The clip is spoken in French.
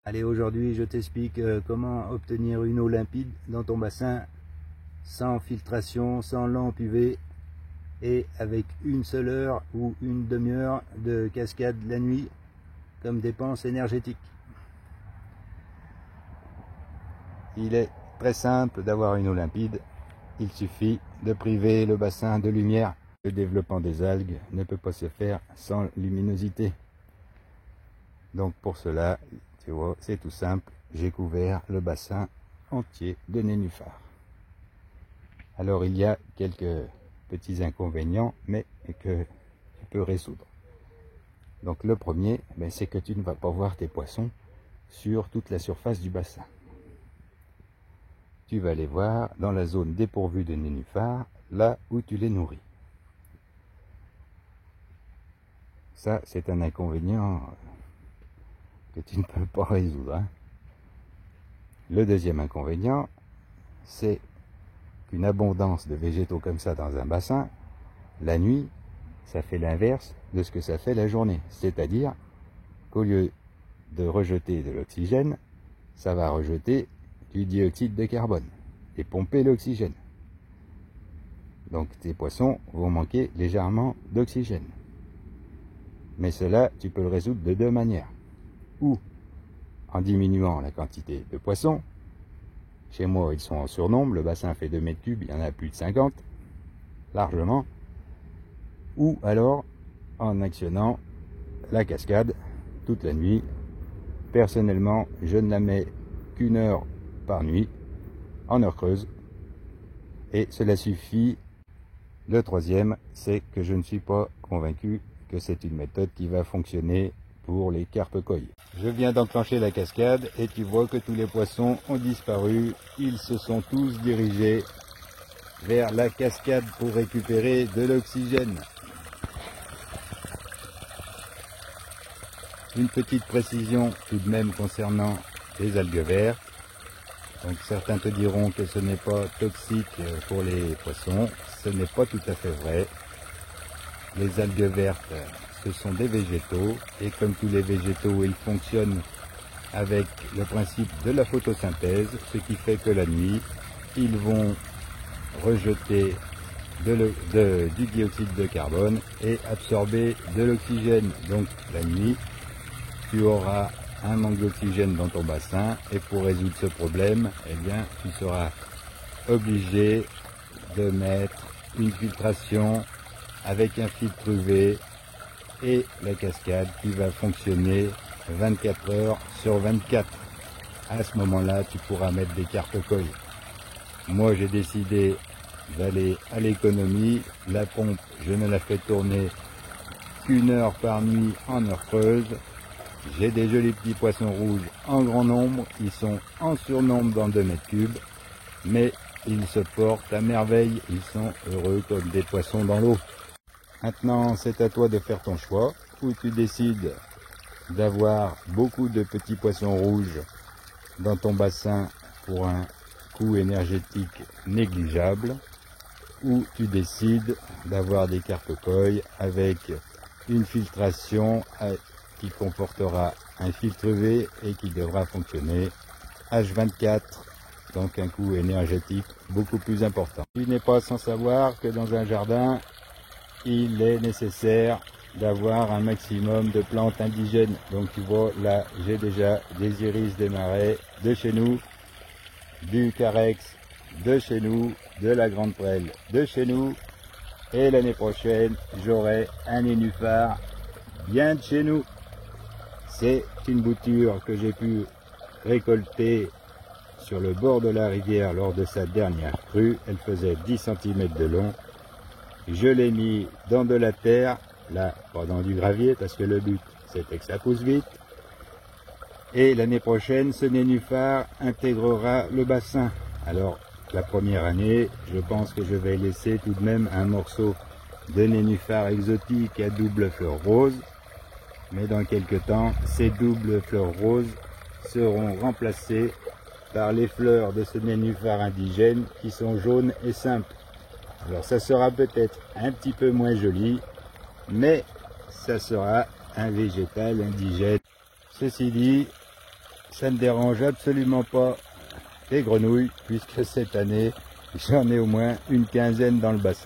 Allez, aujourd'hui je t'explique comment obtenir une eau limpide dans ton bassin sans filtration, sans lampe UV et avec une seule heure ou une demi-heure de cascade la nuit comme dépense énergétique. Il est très simple d'avoir une eau limpide, il suffit de priver le bassin de lumière. Le développement des algues ne peut pas se faire sans luminosité. Donc pour cela, tu vois, c'est tout simple, j'ai couvert le bassin entier de nénuphars. Alors il y a quelques petits inconvénients, mais que tu peux résoudre. Donc le premier, c'est que tu ne vas pas voir tes poissons sur toute la surface du bassin. Tu vas les voir dans la zone dépourvue de nénuphars, là où tu les nourris. Ça, c'est un inconvénient que tu ne peux pas résoudre. Le deuxième inconvénient, c'est qu'une abondance de végétaux comme ça dans un bassin, la nuit, ça fait l'inverse de ce que ça fait la journée. C'est-à-dire qu'au lieu de rejeter de l'oxygène, ça va rejeter du dioxyde de carbone et pomper l'oxygène. Donc tes poissons vont manquer légèrement d'oxygène. Mais cela, tu peux le résoudre de deux manières. Ou en diminuant la quantité de poissons. Chez moi, ils sont en surnombre, le bassin fait 2 mètres cubes, il y en a plus de 50, largement. Ou alors en actionnant la cascade toute la nuit. Personnellement, je ne la mets qu'une heure par nuit, en heure creuse, et cela suffit. Le troisième, c'est que je ne suis pas convaincu que c'est une méthode qui va fonctionner pour les carpe-koi. Je viens d'enclencher la cascade et tu vois que tous les poissons ont disparu. Ils se sont tous dirigés vers la cascade pour récupérer de l'oxygène. Une petite précision tout de même concernant les algues vertes. Donc certains te diront que ce n'est pas toxique pour les poissons. Ce n'est pas tout à fait vrai. Les algues vertes, ce sont des végétaux et comme tous les végétaux, ils fonctionnent avec le principe de la photosynthèse, ce qui fait que la nuit, ils vont rejeter du dioxyde de carbone et absorber de l'oxygène. Donc la nuit, tu auras un manque d'oxygène dans ton bassin et pour résoudre ce problème, tu seras obligé de mettre une filtration avec un filtre UV et la cascade qui va fonctionner 24 heures sur 24. À ce moment-là, tu pourras mettre des carpe-koi. Moi, j'ai décidé d'aller à l'économie. La pompe, je ne la fais tourner qu'une heure par nuit en heure creuse. J'ai des jolis petits poissons rouges en grand nombre. Ils sont en surnombre dans 2 mètres cubes, mais ils se portent à merveille. Ils sont heureux comme des poissons dans l'eau. Maintenant, c'est à toi de faire ton choix, où tu décides d'avoir beaucoup de petits poissons rouges dans ton bassin pour un coût énergétique négligeable, ou tu décides d'avoir des carpe-koi avec une filtration qui comportera un filtre UV et qui devra fonctionner H24, donc un coût énergétique beaucoup plus important. Tu n'es pas sans savoir que dans un jardin, il est nécessaire d'avoir un maximum de plantes indigènes. Donc tu vois, là, j'ai déjà des iris des marais de chez nous, du carex de chez nous, de la grande prêle de chez nous. Et l'année prochaine, j'aurai un nénuphar bien de chez nous. C'est une bouture que j'ai pu récolter sur le bord de la rivière lors de sa dernière crue. Elle faisait 10 cm de long. Je l'ai mis dans de la terre, là, pas dans du gravier, parce que le but, c'était que ça pousse vite. Et l'année prochaine, ce nénuphar intégrera le bassin. Alors, la première année, je pense que je vais laisser tout de même un morceau de nénuphar exotique à double fleur rose. Mais dans quelques temps, ces doubles fleurs roses seront remplacées par les fleurs de ce nénuphar indigène qui sont jaunes et simples. Alors ça sera peut-être un petit peu moins joli, mais ça sera un végétal indigène. Ceci dit, ça ne dérange absolument pas les grenouilles, puisque cette année, j'en ai au moins une quinzaine dans le bassin.